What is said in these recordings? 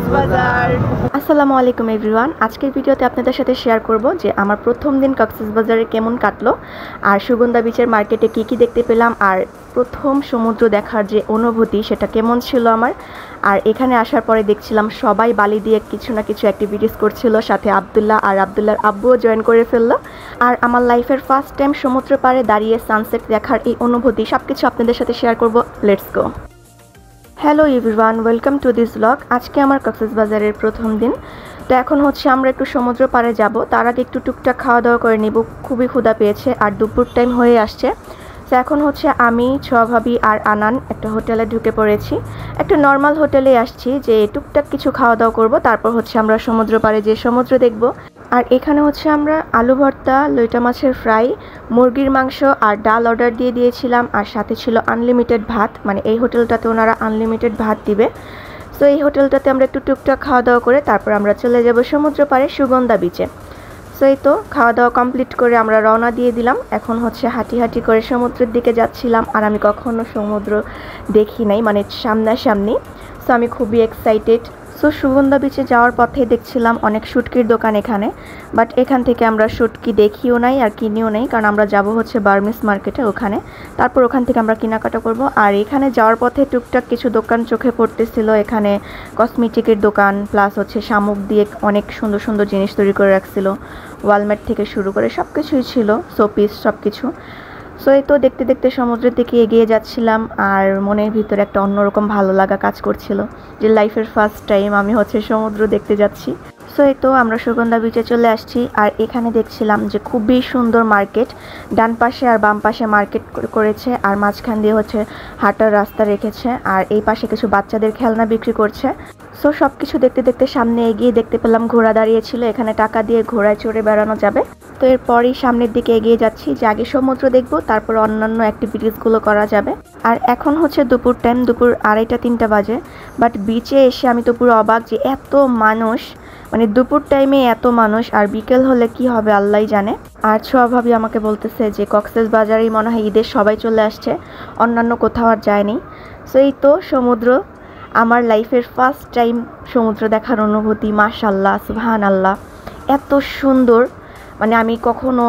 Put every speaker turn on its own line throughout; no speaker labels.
কক্সবাজার। আসসালামু আলাইকুম এভরিওয়ান। আজকের ভিডিওতে আপনাদের সাথে শেয়ার করব যে আমার প্রথম দিন কক্সবাজারে কেমন কাটলো, আর সুগন্ধা বিচের মার্কেটে কি কি দেখতে পেলাম, আর প্রথম সমুদ্র দেখার যে অনুভূতি সেটা কেমন ছিল আমার। আর এখানে আসার পরে দেখছিলাম সবাই বালি দিয়ে কিছু না কিছু অ্যাক্টিভিটিস করছিল, সাথে আব্দুল্লাহ আর আব্দুল্লাহর আব্বুও জয়েন করে ফেললো। আর আমার লাইফের ফার্স্ট টাইম সমুদ্র পাড়ে দাঁড়িয়ে সানসেট দেখার এই অনুভূতি সব কিছু আপনাদের সাথে শেয়ার করব। Let's go. Hello everyone, welcome to this blog. আজকে আমার কক্সবাজারের প্রথম দিন। তো এখন হচ্ছে আমরা একটু সমুদ্র পাড়ে যাব, তার আগে একটু টুকটাক খাওয়া দাওয়া করে নিব। খুবই ক্ষুধা পেয়েছে আর দুপুর টাইম হয়ে আসছে। তো এখন হচ্ছে আমি, ভাবি আর আনান একটা হোটেলে ঢুকে পড়েছি। একটা নর্মাল হোটেলে আসছি যে টুকটাক কিছু খাওয়া দাওয়া করব, তারপর হচ্ছে আমরা সমুদ্র পাড়ে যে সমুদ্র দেখব। আর এখানে হচ্ছে আমরা আলু ভর্তা, লইটা মাছের ফ্রাই, মুরগির মাংস আর ডাল অর্ডার দিয়ে দিয়েছিলাম, আর সাথে ছিল আনলিমিটেড ভাত। মানে এই হোটেলটাতে ওনারা আনলিমিটেড ভাত দিবে। সো এই হোটেলটাতে আমরা একটু টুকটাক খাওয়া দাওয়া করে তারপর আমরা চলে যাব সমুদ্র পাড়ে সুগন্ধা বিচে। সো এই তো খাওয়া দাওয়া কমপ্লিট করে আমরা রওনা দিয়ে দিলাম। এখন হচ্ছে হাঁটি হাঁটি করে সমুদ্রের দিকে যাচ্ছিলাম। আর আমি কখনো সমুদ্র দেখি নাই, মানে সামনাসামনি। সো আমি খুবই এক্সাইটেড। সো সুগন্ধা বিচে যাওয়ার পথে দেখছিলাম অনেক শুটকির দোকান এখানে, বাট এখান থেকে আমরা শুটকি দেখিও নাই আর কিনিও নাই, কারণ আমরা যাব হচ্ছে বার্মিস মার্কেটে ওখানে। তারপর ওখান থেকে আমরা কেনাকাটা করব। আর এখানে যাওয়ার পথে টুকটাক কিছু দোকান চোখে পড়তেছিল। এখানে কসমেটিকের দোকান, প্লাস হচ্ছে শামুক দিয়ে অনেক সুন্দর সুন্দর জিনিস তৈরি করে রাখছিল। ওয়ালমেট থেকে শুরু করে সব কিছুই ছিল, শোপিস সব কিছু। সো এই তো দেখতে দেখতে সমুদ্রের দিকে এগিয়ে যাচ্ছিলাম, আর মনের ভিতরে একটা অন্যরকম ভালো লাগা কাজ করছিল যে লাইফের ফার্স্ট টাইম আমি হচ্ছে সমুদ্র দেখতে যাচ্ছি। সো এই তো আমরা সুগন্ধা বিচে চলে আসছি। আর এখানে দেখছিলাম যে খুবই সুন্দর মার্কেট, ডান পাশে আর বাম পাশে মার্কেট করেছে, আর মাঝখান দিয়ে হচ্ছে হাঁটার রাস্তা রেখেছে, আর এই পাশে কিছু বাচ্চাদের খেলনা বিক্রি করছে। সো সব কিছু দেখতে দেখতে সামনে এগিয়ে দেখতে পেলাম ঘোড়া দাঁড়িয়েছিল, এখানে টাকা দিয়ে ঘোড়ায় চড়ে বেড়ানো যাবে। তো এরপরই সামনের দিকে এগিয়ে যাচ্ছি যে আগে সমুদ্র দেখব, তারপর অন্যান্য অ্যাক্টিভিটিসগুলো করা যাবে। আর এখন হচ্ছে দুপুর টাইম, দুপুর 2:30-3টা বাজে। বাট বিচে এসে আমি তো পুরো অবাক যে এত মানুষ, মানে দুপুর টাইমে এত মানুষ, আর বিকেল হলে কি হবে আল্লাহই জানে। আর ভাবি আমাকে বলতেছে যে কক্সবাজারেই মনে হয় ঈদের সবাই চলে আসছে, অন্যান্য কোথাও আর যায়নি। সো এই তো সমুদ্র, আমার লাইফের ফার্স্ট টাইম সমুদ্র দেখার অনুভূতি। মাশাআল্লাহ, সুবহানাল্লাহ, এত সুন্দর। মানে আমি কখনো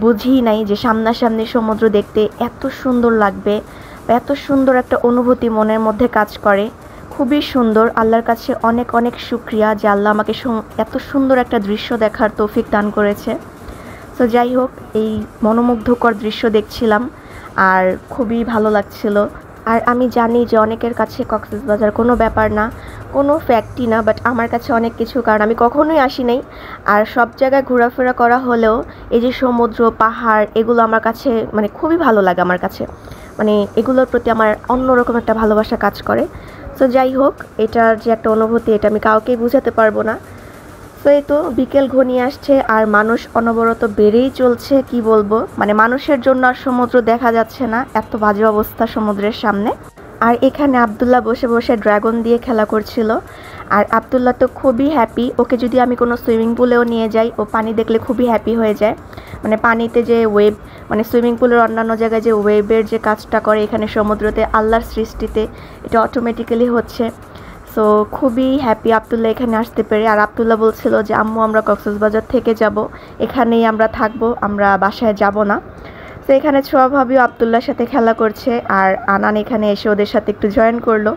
বুঝি নাই যে সামনাসামনি সমুদ্র দেখতে এত সুন্দর লাগবে, এত সুন্দর একটা অনুভূতি মনের মধ্যে কাজ করে। খুবই সুন্দর। আল্লাহর কাছে অনেক অনেক শুকরিয়া যে আল্লাহ আমাকে এত সুন্দর একটা দৃশ্য দেখার তৌফিক দান করেছে। সো যাই হোক, এই মনোমুগ্ধকর দৃশ্য দেখছিলাম আর খুবই ভালো লাগছিল। আর আমি জানি যে অনেকের কাছে কক্সবাজার কোনো ব্যাপার না, কোনো ফ্যাক্টই না, বাট আমার কাছে অনেক কিছু, কারণ আমি কখনোই আসি নাই। আর সব জায়গায় ঘোরাফেরা করা হলেও এই যে সমুদ্র, পাহাড়, এগুলো আমার কাছে মানে খুবই ভালো লাগে। আমার কাছে মানে এগুলোর প্রতি আমার অন্যরকম একটা ভালোবাসা কাজ করে। সো যাই হোক, এটার যে একটা অনুভূতি, এটা আমি কাউকেই বোঝাতে পারবো না। তো এই তো বিকেল ঘনিয়ে আসছে আর মানুষ অনবরত বেড়েই চলছে, কি বলবো, মানে মানুষের জন্য আর সমুদ্র দেখা যাচ্ছে না, এত বাজে অবস্থা সমুদ্রের সামনে। আর এখানে আব্দুল্লাহ বসে বসে ড্রাগন দিয়ে খেলা করছিল। আর আব্দুল্লাহ তো খুবই হ্যাপি, ওকে যদি আমি কোনো সুইমিং পুলেও নিয়ে যাই, ও পানি দেখলে খুবই হ্যাপি হয়ে যায়। মানে পানিতে যে ওয়েভ, মানে সুইমিং পুলের অন্যান্য জায়গায় যে ওয়েভের যে কাজটা করে, এখানে সমুদ্রতে আল্লাহর সৃষ্টিতে এটা অটোমেটিক্যালি হচ্ছে। সো খুবই হ্যাপি আব্দুল্লাহ এখানে আসতে পেরে। আর আব্দুল্লাহ বলছিল যে আম্মু আমরা কক্সবাজার থেকে যাব, এখানেই আমরা থাকবো, আমরা বাসায় যাব না। তো এখানে ভাবিও আব্দুল্লাহর সাথে খেলা করছে, আর আনান এখানে এসে ওদের সাথে একটু জয়েন করলো।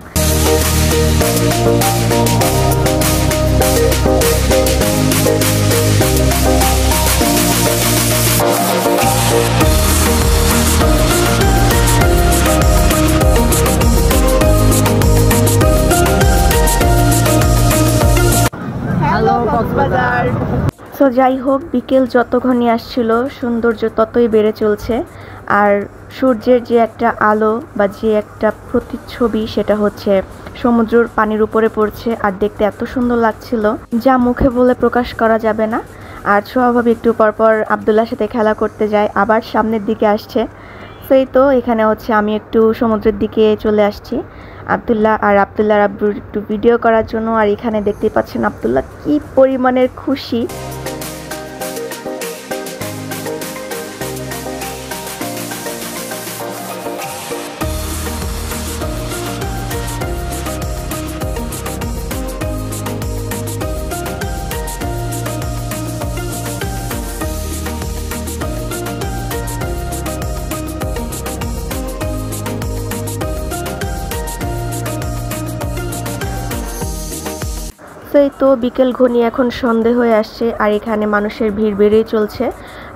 হ্যালো কক্সবাজার। সো যাই হোক, বিকেল যত ঘনিয়ে আসছিল সৌন্দর্য ততই বেড়ে চলছে। আর সূর্যের যে একটা আলো বা যে একটা প্রতিচ্ছবি, সেটা হচ্ছে সমুদ্রের পানির উপরে পড়ছে, আর দেখতে এত সুন্দর লাগছিল যা মুখে বলে প্রকাশ করা যাবে না। আর স্বভাবে একটু পরপর আব্দুল্লাহর সাথে খেলা করতে যায়, আবার সামনের দিকে আসছে। সেই তো এখানে হচ্ছে আমি একটু সমুদ্রের দিকে চলে আসছি আব্দুল্লাহ আর আব্দুল্লাহর আব্বুর একটু ভিডিও করার জন্য। আর এখানে দেখতেই পাচ্ছেন আব্দুল্লাহ কি পরিমাণের খুশি। সো এই তো বিকেল ঘনিয়ে এখন সন্ধে হয়ে আসছে আর এখানে মানুষের ভিড় বেড়েই চলছে।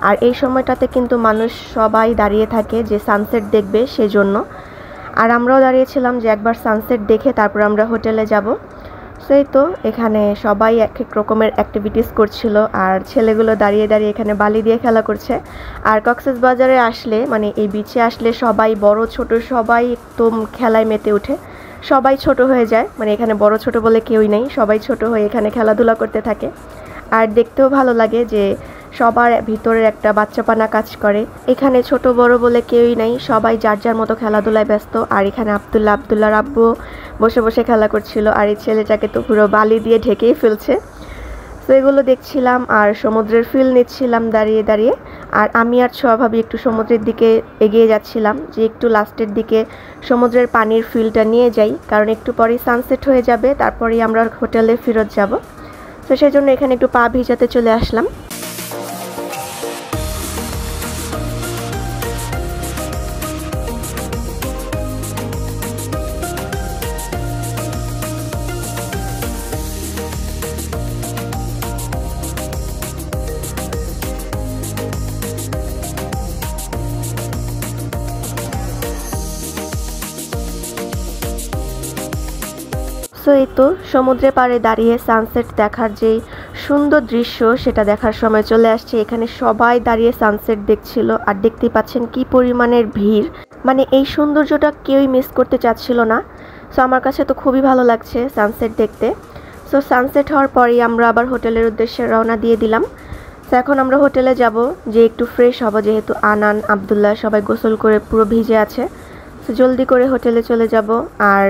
আর এই সময়টাতে কিন্তু মানুষ সবাই দাঁড়িয়ে থাকে যে সানসেট দেখবে সেজন্য। আর আমরাও দাঁড়িয়েছিলাম যে একবার সানসেট দেখে তারপর আমরা হোটেলে যাব। সো এই তো এখানে সবাই এক এক রকমের অ্যাক্টিভিটিস করছিল আর ছেলেগুলো দাঁড়িয়ে দাঁড়িয়ে এখানে বালি দিয়ে খেলা করছে। আর কক্সবাজারে আসলে মানে এই বিচে আসলে সবাই বড় ছোট সবাই একদম খেলায় মেতে ওঠে, সবাই ছোট হয়ে যায়, মানে এখানে বড় ছোট বলে কেউই নেই, সবাই ছোট হয়ে এখানে খেলাধুলা করতে থাকে। আর দেখতেও ভালো লাগে যে সবার ভিতরের একটা বাচ্চাপানা কাজ করে। এখানে ছোট বড় বলে কেউই নাই, সবাই যার যার মতো খেলাধুলায় ব্যস্ত। আর এখানে আব্দুল্লাহর আব্বু বসে বসে খেলা করছিল আর এই ছেলেটাকে তো পুরো বালি দিয়ে ঢেকেই ফেলছে। তো এগুলো দেখছিলাম আর সমুদ্রের ফিল নিচ্ছিলাম দাঁড়িয়ে দাঁড়িয়ে। আর আমি আর ছোঁয়া ভাবি একটু সমুদ্রের দিকে এগিয়ে যাচ্ছিলাম যে একটু লাস্টের দিকে সমুদ্রের পানির ফিলটা নিয়ে যাই, কারণ একটু পরেই সানসেট হয়ে যাবে, তারপরেই আমরা হোটেলে ফেরত যাব। তো সেই জন্য এখানে একটু পা ভিজাতে চলে আসলাম। সো এই তো সমুদ্রে পাড়ে দাঁড়িয়ে সানসেট দেখার যে সুন্দর দৃশ্য সেটা দেখার সময় চলে আসছে। এখানে সবাই দাঁড়িয়ে সানসেট দেখছিল আর দেখতেই পাচ্ছেন কি পরিমাণের ভিড়, মানে এই সৌন্দর্যটা কেউই মিস করতে চাচ্ছিল না। সো আমার কাছে তো খুবই ভালো লাগছে সানসেট দেখতে। সো সানসেট হওয়ার পরেই আমরা আবার হোটেলের উদ্দেশ্যে রওনা দিয়ে দিলাম। তো এখন আমরা হোটেলে যাব যে একটু ফ্রেশ হব, যেহেতু আনান আব্দুল্লাহ সবাই গোসল করে পুরো ভিজে আছে। সো জলদি করে হোটেলে চলে যাব আর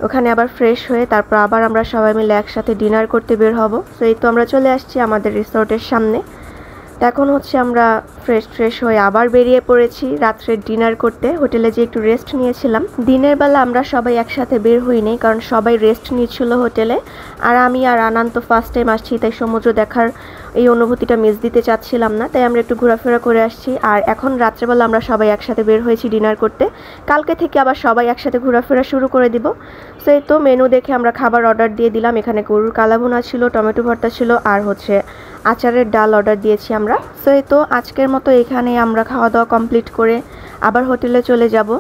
ওখানে আবার ফ্রেশ হয়ে তারপর আবার আমরা সবাই মিলে একসাথে ডিনার করতে বের হব। সো এই তো আমরা চলে আসছি আমাদের রিসোর্টের সামনে। তো এখন হচ্ছে আমরা ফ্রেশ হয়ে আবার বেরিয়ে পড়েছি রাত্রের ডিনার করতে। হোটেলে যে একটু রেস্ট নিয়েছিলাম, দিনের বেলা আমরা সবাই একসাথে বের হইনি কারণ সবাই রেস্ট নিচ্ছিল হোটেলে। আর আমি আর আনান তো ফার্স্ট টাইম আসছি, তাই সমুদ্র দেখার এই অনুভূতিটা মিস দিতে চাচ্ছিলাম না, তাই আমরা একটু ঘোরাফেরা করে আসছি। আর এখন রাত্রেবেলা আমরা সবাই একসাথে বের হয়েছি ডিনার করতে, কালকে থেকে আবার সবাই একসাথে ঘোরাফেরা শুরু করে দিব। সো এই তো মেনু দেখে আমরা খাবার অর্ডার দিয়ে দিলাম। এখানে গরুর কালাভুনা ছিল, টমেটো ভর্তা ছিল আর হচ্ছে আচারের ডাল অর্ডার দিয়েছি আমরা। সো এই তো আজকের মতো এখানে আমরা খাওয়া দাওয়া কমপ্লিট করে আবার হোটেলে চলে যাব।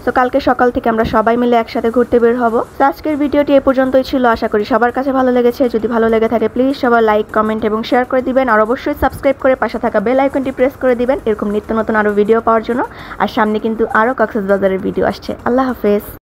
তো কালকে সকাল থেকে আমরা সবাই মিলে একসাথে ঘুরতে বের হব। তো আজকের ভিডিওটি এ পর্যন্তই ছিল, আশা করি সবার কাছে ভালো লেগেছে। যদি ভালো লেগে থাকে প্লিজ সবাই লাইক কমেন্ট এবং শেয়ার করে দিবেন আর অবশ্যই সাবস্ক্রাইব করে পাশে থাকা বেল আইকনটি প্রেস করে দিবেন এরকম নিত্য নতুন আরও ভিডিও পাওয়ার জন্য। আর সামনে কিন্তু আরও কক্সবাজারের ভিডিও আসছে। আল্লাহ হাফেজ।